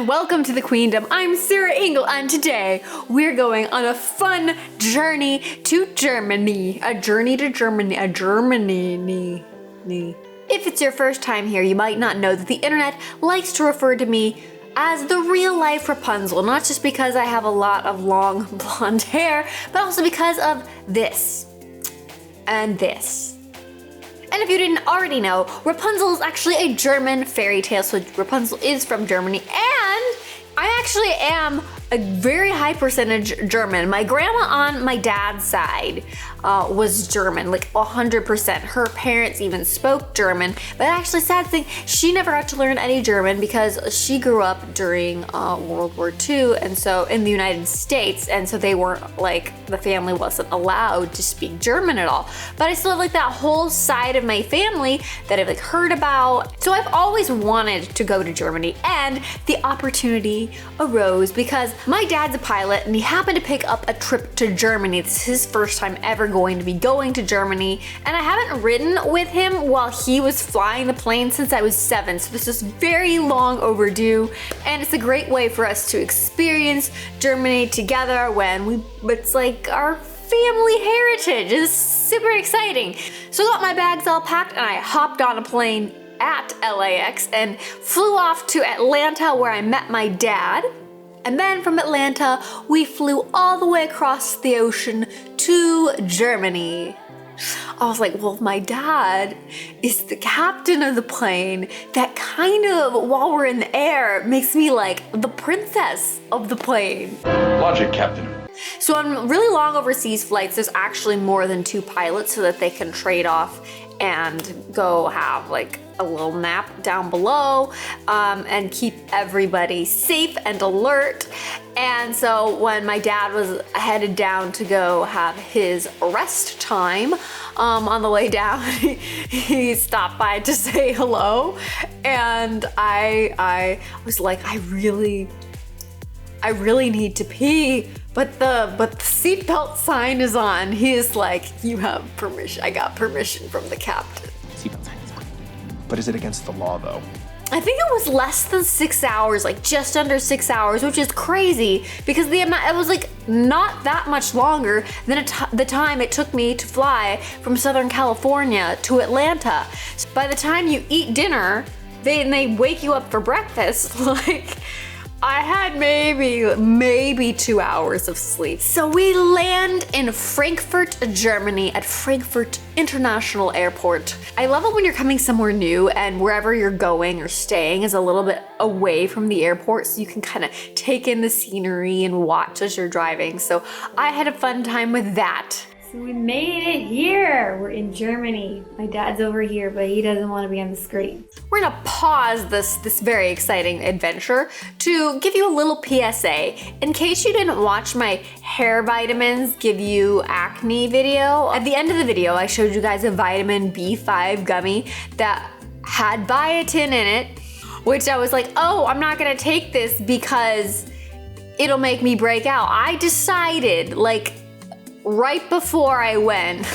and welcome to the Queendom. I'm Sarah Ingle, and today we're going on a fun journey to Germany. A journey to Germany. If it's your first time here, you might not know that the internet likes to refer to me as the real life Rapunzel, not just because I have a lot of long blonde hair, but also because of this and this. And if you didn't already know, Rapunzel is actually a German fairy tale, so Rapunzel is from Germany, and I actually am a very high percentage German. My grandma on my dad's side was German, like 100%. Her parents even spoke German, but actually sad thing, she never got to learn any German because she grew up during World War II, and so in the United States, and so they weren't like, the family wasn't allowed to speak German at all. But I still have like that whole side of my family that I've like heard about. So I've always wanted to go to Germany, and the opportunity arose because my dad's a pilot and he happened to pick up a trip to Germany. This is his first time ever going to be going to Germany, and I haven't ridden with him while he was flying the plane since I was 7, so this is very long overdue, and it's a great way for us to experience Germany together when it's like our family heritage. It's super exciting. So I got my bags all packed and I hopped on a plane at LAX and flew off to Atlanta where I met my dad. And then from Atlanta, we flew all the way across the ocean to Germany. I was like, well, my dad is the captain of the plane. That kind of, while we're in the air, makes me like the princess of the plane. Logic, Captain. So on really long overseas flights, there's actually more than 2 pilots so that they can trade off and go have like a little nap down below and keep everybody safe and alert. And so when my dad was headed down to go have his rest time, on the way down, he stopped by to say hello, and I was like, I really need to pee, but the seatbelt sign is on. He is like, you have permission. I got permission from the captain. Seatbelt sign is on. But is it against the law though? I think it was less than 6 hours, like just under 6 hours, which is crazy because it was like not that much longer than the time it took me to fly from Southern California to Atlanta. So by the time you eat dinner, they wake you up for breakfast, like I had maybe 2 hours of sleep. So we land in Frankfurt, Germany at Frankfurt International Airport. I love it when you're coming somewhere new and wherever you're going or staying is a little bit away from the airport, so you can kind of take in the scenery and watch as you're driving. So I had a fun time with that. So we made it here. We're in Germany. My dad's over here, but he doesn't want to be on the screen. We're gonna pause this very exciting adventure to give you a little PSA. In case you didn't watch my hair vitamins give you acne video, at the end of the video I showed you guys a vitamin B5 gummy that had biotin in it, which I was like, oh, I'm not gonna take this because it'll make me break out. I decided, like, right before I went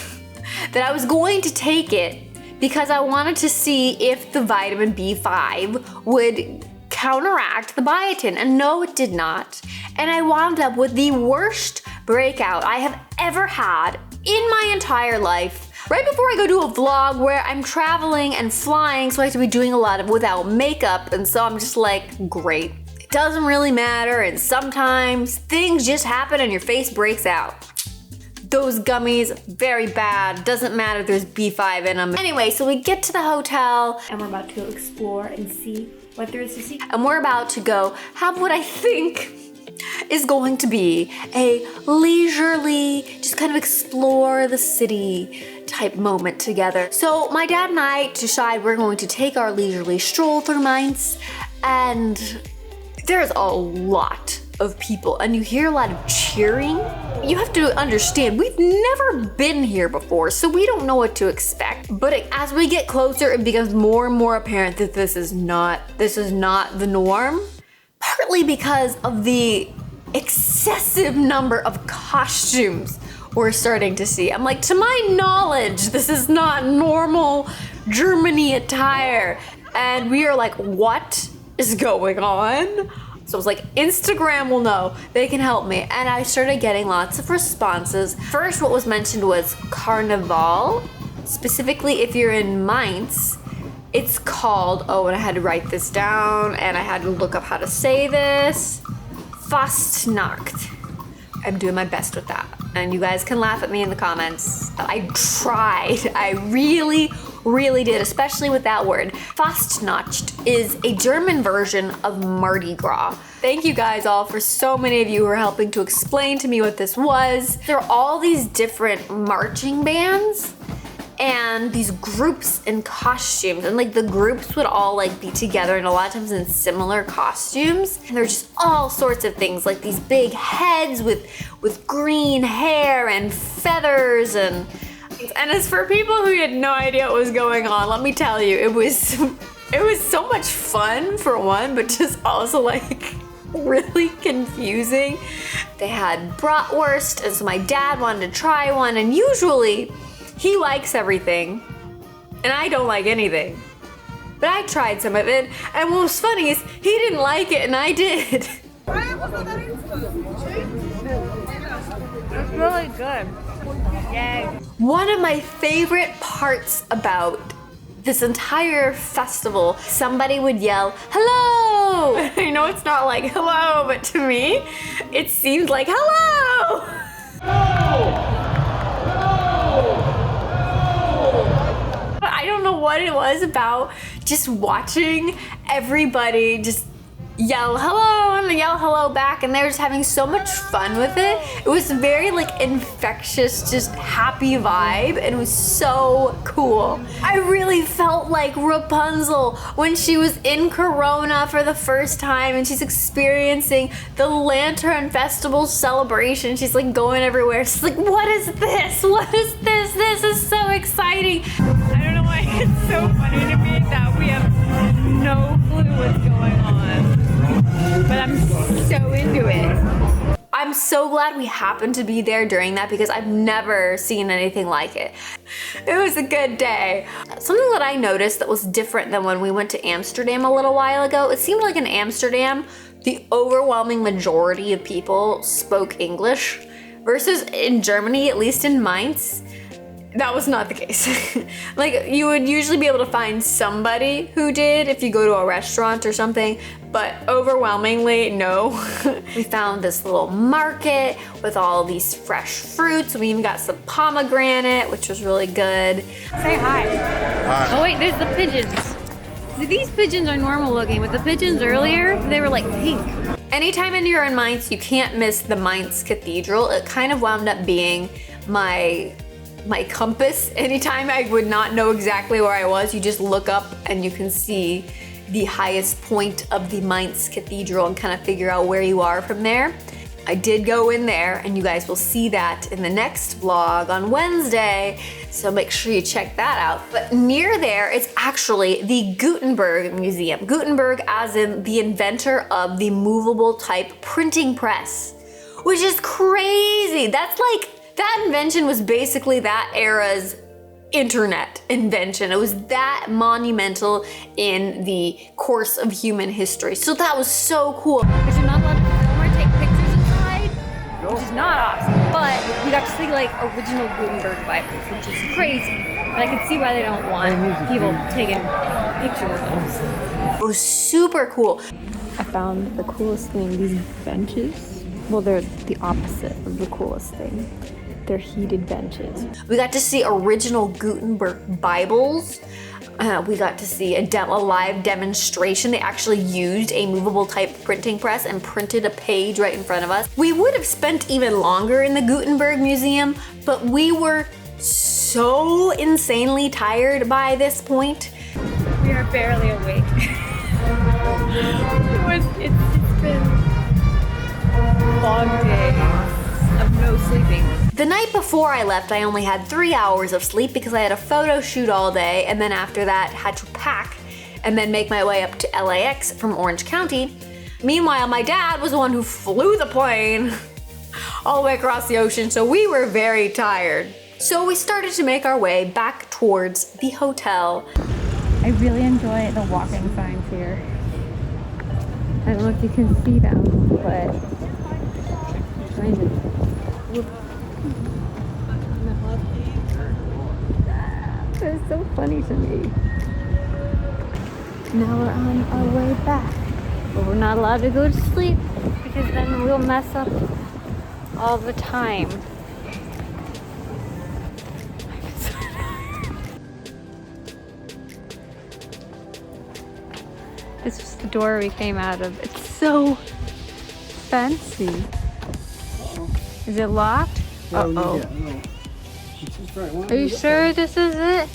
that I was going to take it because I wanted to see if the vitamin B5 would counteract the biotin, and no, it did not. And I wound up with the worst breakout I have ever had in my entire life. Right before I go do a vlog where I'm traveling and flying, so I have to be doing a lot of without makeup, and so I'm just like, great. It doesn't really matter, and sometimes things just happen and your face breaks out. Those gummies, very bad. Doesn't matter, there's B5 in them. Anyway, so we get to the hotel And we're about to explore and see what there is to see. and we're about to go have what I think is going to be a leisurely, just kind of explore the city type moment together. So my dad and I decide we're going to take our leisurely stroll through Mainz, and there's a lot of people and you hear a lot of cheering. You have to understand, we've never been here before, so we don't know what to expect. But as we get closer, it becomes more and more apparent that this is not the norm. Partly because of the excessive number of costumes we're starting to see. I'm like, to my knowledge, this is not normal Germany attire. And we are like, what is going on? So I was like, Instagram will know, they can help me. And I started getting lots of responses. First, what was mentioned was Karneval. Specifically, if you're in Mainz, it's called, oh, and I had to write this down and I had to look up how to say this. Fastnacht. I'm doing my best with that. And you guys can laugh at me in the comments. I tried. I really did, especially with that word. Fastnacht is a German version of Mardi Gras. Thank you guys all for so many of you who are helping to explain to me what this was. There are all these different marching bands and these groups in costumes, and like the groups would all like be together and a lot of times in similar costumes. And there's just all sorts of things, like these big heads with green hair and feathers and as for people who had no idea what was going on, let me tell you, it was so much fun for one, but just also like really confusing. They had bratwurst, and so my dad wanted to try one, and usually he likes everything, and I don't like anything. But I tried some of it, and what was funny is he didn't like it, and I did. It's really good. Yay. One of my favorite parts about this entire festival, somebody would yell, hello! I know it's not like hello, but to me, it seemed like hello! I don't know what it was about just watching everybody just yell hello and yell hello back, and they were just having so much fun with it. It was very like infectious, just happy vibe, and it was so cool. I really felt like Rapunzel when she was in Corona for the first time and she's experiencing the Lantern Festival celebration. She's like going everywhere. She's like, what is this? What is this? This is so exciting. I don't know why it's so funny to me that we have no clue what's going on. But I'm so into it. I'm so glad we happened to be there during that because I've never seen anything like it. It was a good day. Something that I noticed that was different than when we went to Amsterdam a little while ago, it seemed like in Amsterdam, the overwhelming majority of people spoke English versus in Germany, at least in Mainz, that was not the case. Like, you would usually be able to find somebody who did if you go to a restaurant or something, but overwhelmingly, no. We found this little market with all these fresh fruits. We even got some pomegranate, which was really good. Say hi. Hi. Oh wait, there's the pigeons. See, these pigeons are normal looking, but the pigeons earlier, they were like pink. Anytime you're in Mainz, you can't miss the Mainz Cathedral. It kind of wound up being my compass. Anytime I would not know exactly where I was, you just look up and you can see the highest point of the Mainz Cathedral and kind of figure out where you are from there. I did go in there, and you guys will see that in the next vlog on Wednesday, so make sure you check that out. But near there is actually the Gutenberg Museum. Gutenberg as in the inventor of the movable type printing press, which is crazy. That's like, that invention was basically that era's internet invention. It was that monumental in the course of human history. So that was so cool. Because you're not allowed to film or take pictures inside, which is not awesome. But we got to see like original Gutenberg Bibles, which is crazy. But I can see why they don't want people taking pictures of them. It was super cool. I found the coolest thing, these benches. Well, they're the opposite of the coolest thing. They're heated benches. We got to see original Gutenberg Bibles. We got to see a live demonstration. They actually used a movable type printing press and printed a page right in front of us. We would have spent even longer in the Gutenberg Museum, but we were so insanely tired by this point. We are barely awake. It's been long days of no sleeping. The night before I left, I only had 3 hours of sleep because I had a photo shoot all day, and then after that had to pack and then make my way up to LAX from Orange County. Meanwhile, my dad was the one who flew the plane all the way across the ocean, so we were very tired. So we started to make our way back towards the hotel. I really enjoy the walking signs here. I don't know if you can see them, but kind of. It's so funny to me. Now we're on our way back, but we're not allowed to go to sleep because then we'll mess up all the time. This is the door we came out of. It's so fancy. Is it locked? Uh-oh. Are you sure this is it?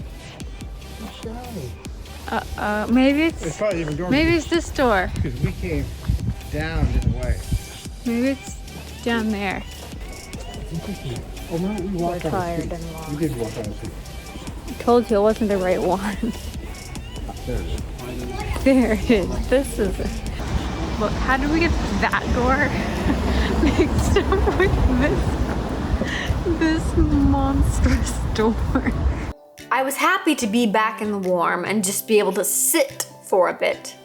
Maybe it's probably even door. maybe it's this door. Because we came down this way. Maybe it's down there. Oh no, we walked We're on tired the street. and lost. We did walk on the street. I told you it wasn't the right one. There it is. There it is. This is it. Look, how did we get that door mixed up with this monstrous door? I was happy to be back in the warm and just be able to sit for a bit.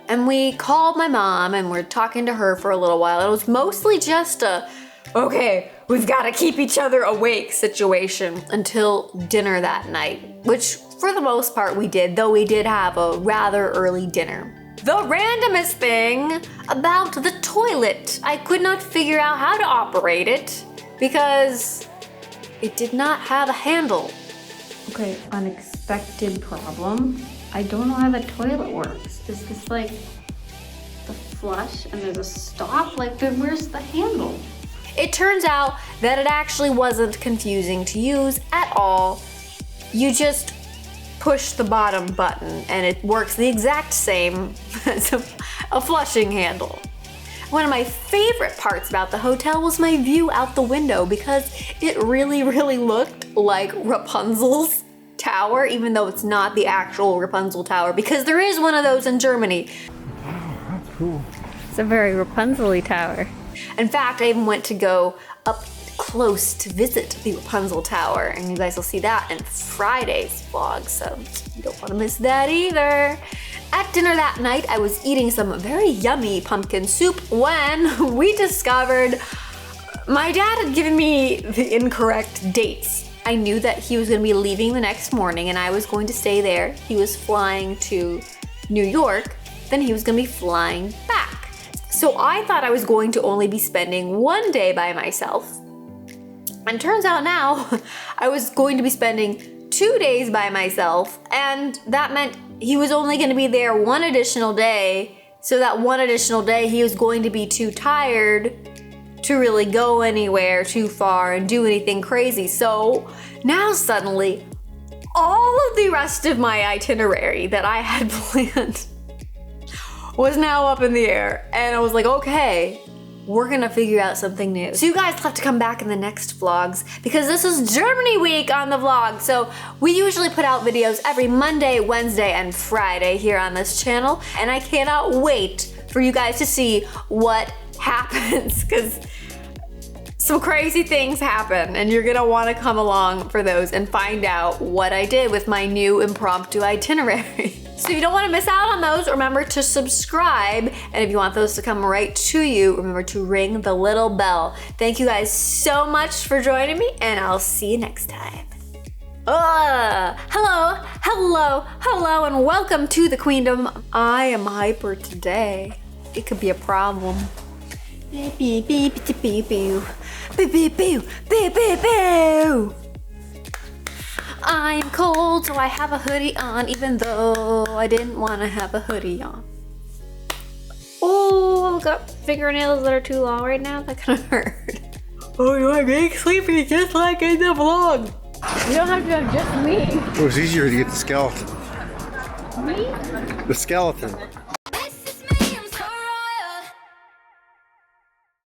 And we called my mom and we're talking to her for a little while. It was mostly just a, okay, we've got to keep each other awake situation until dinner that night, which for the most part we did, though we did have a rather early dinner. The randomest thing about the toilet. I could not figure out how to operate it because it did not have a handle. Okay, unexpected problem. I don't know how the toilet works. Is this like the flush and there's a stop? Like, then where's the handle? It turns out that it actually wasn't confusing to use at all. You just push the bottom button and it works the exact same as a flushing handle. One of my favorite parts about the hotel was my view out the window because it really, really looked like Rapunzel's tower, even though it's not the actual Rapunzel tower, because there is one of those in Germany. Wow, that's cool. It's a very Rapunzel-y tower. In fact, I even went to go up close to visit the Rapunzel tower, and you guys will see that in Friday's vlog, so you don't want to miss that either. At dinner that night, I was eating some very yummy pumpkin soup when we discovered my dad had given me the incorrect dates. I knew that he was going to be leaving the next morning and I was going to stay there. He was flying to New York, then he was going to be flying back. So I thought I was going to only be spending one day by myself. And turns out now I was going to be spending 2 days by myself, and that meant he was only going to be there one additional day. So that one additional day he was going to be too tired to really go anywhere too far and do anything crazy. So now suddenly all of the rest of my itinerary that I had planned was now up in the air. And I was like, okay, we're gonna figure out something new. So you guys have to come back in the next vlogs because this is Germany week on the vlog. So we usually put out videos every Monday, Wednesday, and Friday here on this channel. And I cannot wait for you guys to see what happens because some crazy things happen and you're gonna wanna come along for those and find out what I did with my new impromptu itinerary. So if you don't wanna miss out on those, remember to subscribe. And if you want those to come right to you, remember to ring the little bell. Thank you guys so much for joining me and I'll see you next time. Hello, and welcome to the Queendom. I am hyper today. It could be a problem. Beep, beep, beep, beep, beep, beep. Beep, beep, beep, beep, beep, beep. I'm cold, so I have a hoodie on, even though I didn't want to have a hoodie on. Oh, I've got fingernails that are too long right now. That kind of hurt. Oh, you are being sleepy just like in the vlog. You don't have to have just me. It was easier to get the skeleton. Me? The skeleton.